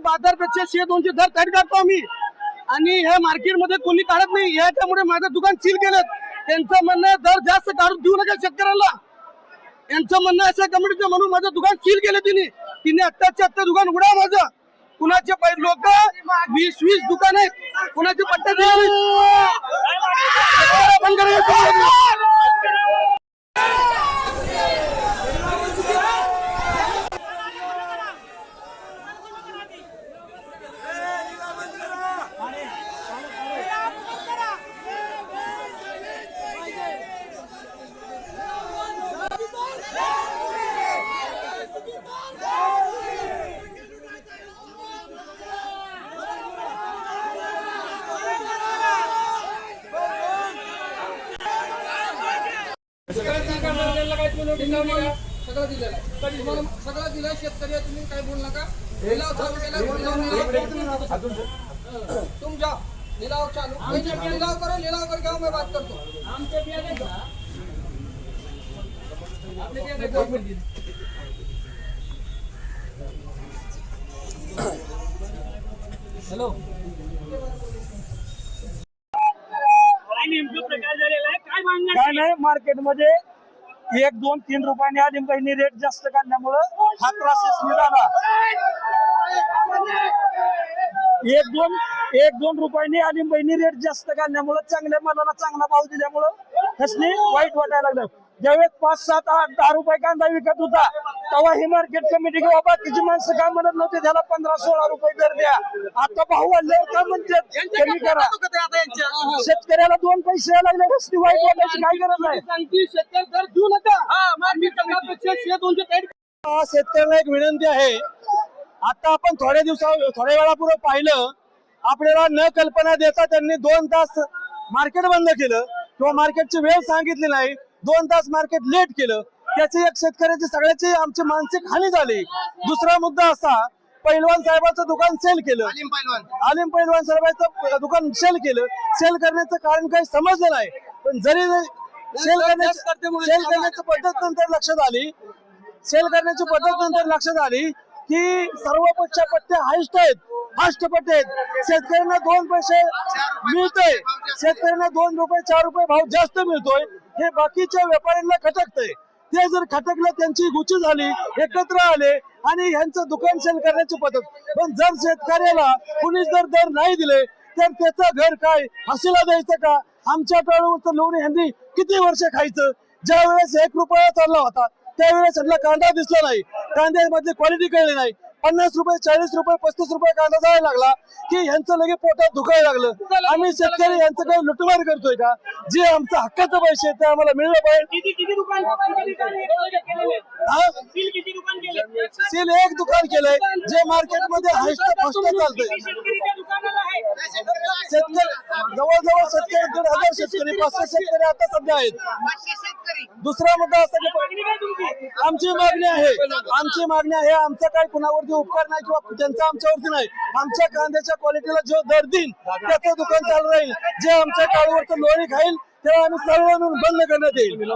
बाजारपेक्षा 100-200 दर टाईट काढतो आम्ही आणि हे मार्केटमध्ये कोणी काढत नाही. याच्यामुळे माझं दुकान सील केलं. त्यांचं म्हणणं आहे दर जास्त काढून देऊ नका शेतकऱ्यांना. यांचं म्हणणं असं कमिटीचं म्हणून माझं दुकान सील केलं तिने आत्ताच्या आत्ता दुकान उघडा माझं. कुणाचे लोक 20-20 दुकान आहेत, कुणाचे पट्टे दिले बंद करायचं. सगळं दिलं शेतकरी तुम्ही काय बोल नका. लिलाव चालू केला तुमच्या लिलाव चालू लिलाव करो लिलाव कर गाँव में बात करतो. हॅलो काय नाही मार्केटमध्ये 1-2-3 रुपयांनी आदिम बहिणी रेट जास्त काढल्यामुळं हा त्रास निघाला. 1-2 रुपयांनी आदिम बहिणी रेट जास्त काढल्यामुळं चांगल्या मालाला चांगला भाव दिल्यामुळं त्यासनी वाईट वाटायला लागलं. ज्यावेळेस 5-7-8-10 रुपये कांदा विकत होता तेव्हा ही मार्केट कमिटी किंवा बाकीची माणसं काय म्हणत नव्हते त्याला 15-16 रुपये दर द्या. आता भाव वाढल्यावर काय म्हणतात कमी करा. शेतकऱ्याला 2 पैसे यायला लागले रस्ते वाईट वाटायची काय गरज आहे. शेतकऱ्यांना एक विनंती आहे. आता आपण थोड्या वेळापूर्वी पाहिलं आपल्याला न कल्पना देता त्यांनी 2 तास मार्केट बंद केलं किंवा मार्केटची वेळ सांगितली नाही. 2 तास मार्केट लेट केलं. त्याची एक शेतकऱ्याची सगळ्याची आमची मानसिक हानी झाली. दुसरा मुद्दा असा पैलवान साहेबांचं दुकान सेल केलं. आलिम पैलवान साहेबांचं दुकान सेल केलं. सेल करण्याचं कारण काही समजलं नाही. पण जरी सेल करण्याची पद्धत नंतर लक्षात आली की सर्व पट्टे हायस्ट आहेत, फास्ट पट्टे आहेत. शेतकऱ्यांना 2 पैसे मिळतोय, शेतकऱ्यांना 2 रुपये 4 रुपये भाव जास्त मिळतोय. हे बाकीच्या व्यापाऱ्यांना खटकतंय. ते जर खटकलं त्यांची गुची झाली, एकत्र आले आणि ह्यांचं दुकान सेल करण्याची पद्धत. पण जर शेतकऱ्याला कुणीच जर दर नाही दिले तर त्याचं घर काय हसीला द्यायचं का. आमच्या टाळूवरचं लोणी ह्यांनी किती वर्ष खायचं. ज्या वेळेस 1 रुपया चालला होता त्यावेळेस ह्यांना कांदा दिसला नाही, कांद्यामधली क्वालिटी कळली नाही. 50 रुपये 40 रुपये 35 रुपये कांदा जायला लागला की ह्यांचं लगे पोटात दुखायला लागलं. आम्ही शेतकरी यांचं काही लुटमार करतोय का. जे आमचं हक्काचं पैसे ते आम्हाला मिळलं पाहिजे. सील 1 दुकान केलंय जे मार्केटमध्ये हायस्ट फास्ट चालतंय. शेतकरी जवळजवळ शेतकरी 1,500 शेतकरी 500 शेतकरी आता सध्या आहेत. दुसरा मुद्दा असा की आमची मागणी आहे आमचा काय कुणावरती उपकार नाही किंवा त्यांचा आमच्यावरती नाही. आमच्या कांद्याच्या क्वालिटीला जो दर देईल त्याचं दुकान चालू राहील. जे आमच्या टाळूवरचं लोणी खाईल तेव्हा आम्ही सर्व बंद करण्यात येईल.